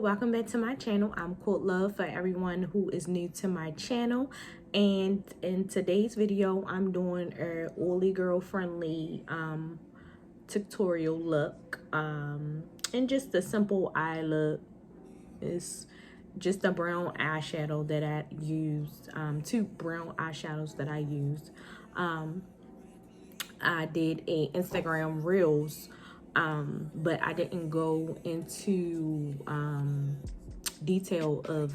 welcome back to my channel. I'm askcourtlove for everyone who is new to my channel, and in today's video I'm doing a oily girl friendly tutorial look, and just a simple eye look. It's just a brown eyeshadow that I used, two brown eyeshadows that I used. I did a Instagram Reels, but I didn't go into detail of,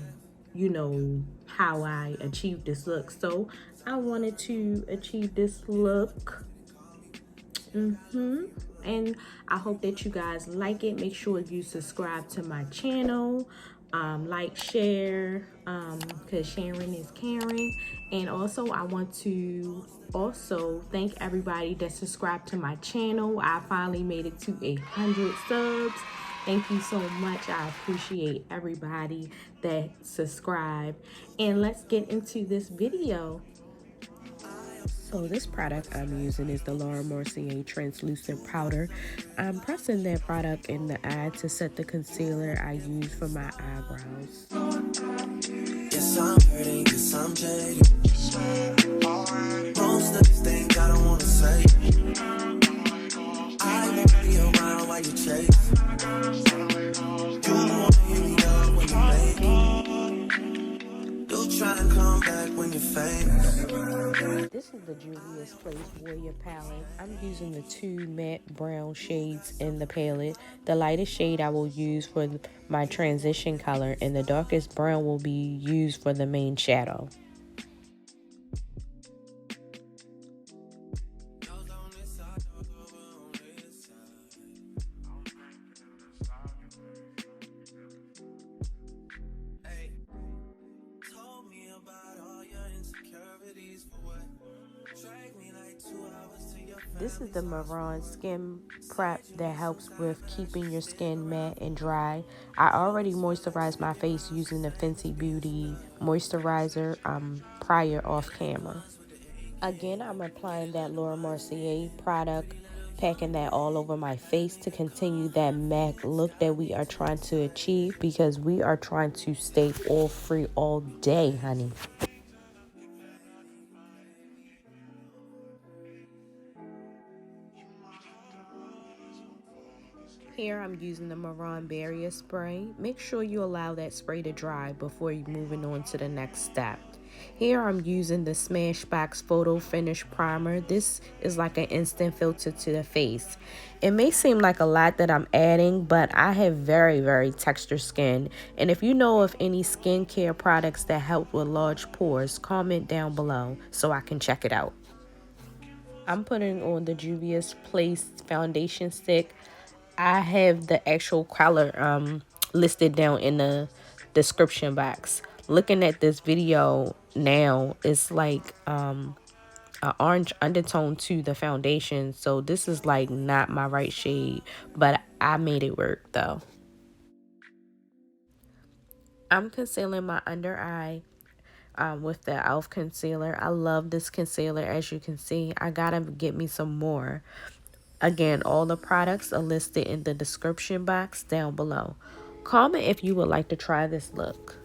you know, how I achieved this look. So I wanted to achieve this look. And I hope that you guys like it. Make sure you subscribe to my channel, like, share, because sharing is caring. And also I want to thank everybody that subscribed to my channel. I finally made it to 100 subs. Thank you so much. I appreciate everybody that subscribed. And let's get into this video. So this product I'm using is the Mercier Translucent Powder. I'm pressing that product in the eye to set the concealer I use for my eyebrows. Yes, I'm hurting, yes, I'm jaded. Most of these things I don't want to say. I won't be around while you chase. You won't hear me up when you make it. You try to come back when you're famous. This is the Juvia's Warrior palette. I'm using the two matte brown shades in the palette. The lightest shade I will use for my transition color, and the darkest brown will be used for the main shadow. This is the Mehron skin prep that helps with keeping your skin matte and dry. I already moisturized my face using the Fenty Beauty moisturizer prior off camera. Again, I'm applying that Mercier product, packing that all over my face to continue that matte look that we are trying to achieve, because we are trying to stay oil free all day, honey. Here I'm using the Mehron barrier spray. Make sure you allow that spray to dry before you moving on to the next step. Here I'm using the Smashbox Photo Finish Primer. This is like an instant filter to the face. It may seem like a lot that I'm adding, but I have very textured skin. And if you know of any skincare products that help with large pores, comment down below so I can check it out. I'm putting on the Juvia's Place foundation stick. I have the actual color listed down in the description box. Looking at this video now, it's like an orange undertone to the foundation, so this is like not my right shade, but I made it work though. I'm concealing my under eye with the e.l.f. concealer. I love this concealer. As you can see, I gotta get me some more. Again, all the products are listed in the description box down below. Comment if you would like to try this look.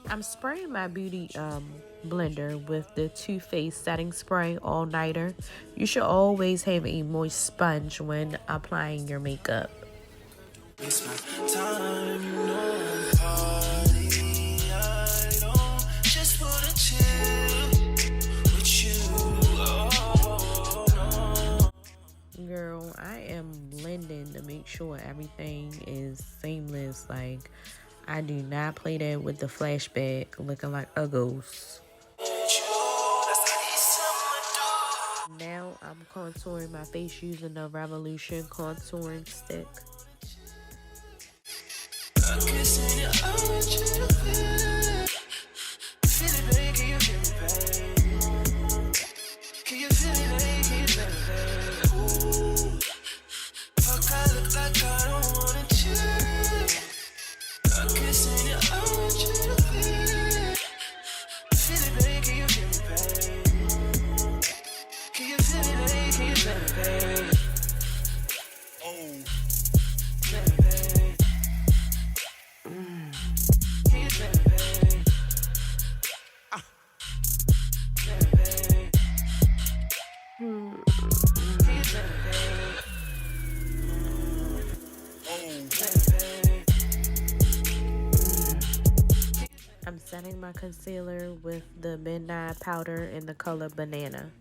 I'm spraying my beauty blender with the Too Faced setting spray all nighter. You should always have a moist sponge when applying your makeup. It's my time, you know I'm party. I don't just wanna chill with you. Oh, no. Girl, I am blending to make sure everything is seamless. Like, I do not play that with the flashback looking like a ghost. Now I'm contouring my face using the Revolution contouring stick. Feel it, baby. my concealer with the Midnight powder in the color Banana.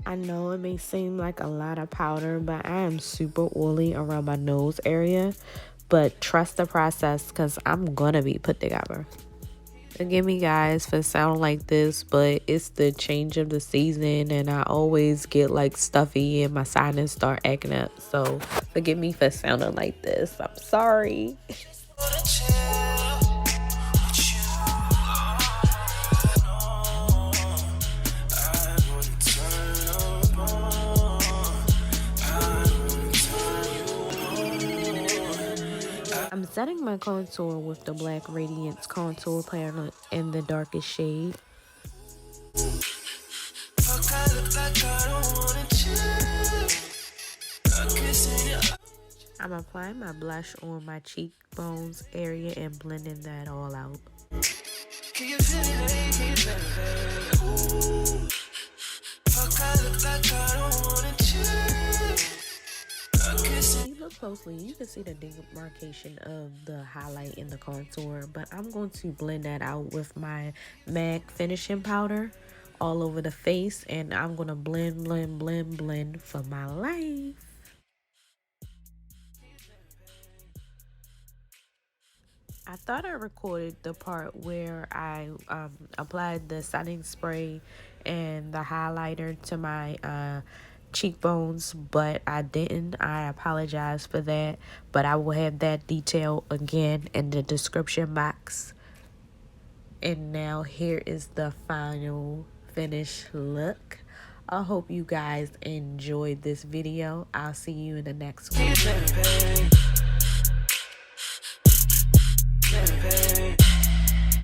I know it may seem like a lot of powder, but I am super oily around my nose area. But trust the process, because I'm gonna be put together. Forgive me guys for sounding like this, but it's the change of the season and I always get like stuffy and my sinus start acting up. So forgive me for sounding like this. I'm sorry. I'm setting my contour with the black Radiance contour palette in the darkest shade. I'm applying my blush on my cheekbones area and blending that all out. If you look closely, you can see the demarcation of the highlight in the contour, but I'm going to blend that out with my MAC finishing powder all over the face, and I'm going to blend for my life. I thought I recorded the part where I applied the setting spray and the highlighter to my cheekbones, but I didn't. I apologize for that, but I will have that detail again in the description box. And now here is the final finished look. I hope you guys enjoyed this video. I'll see you in the next one.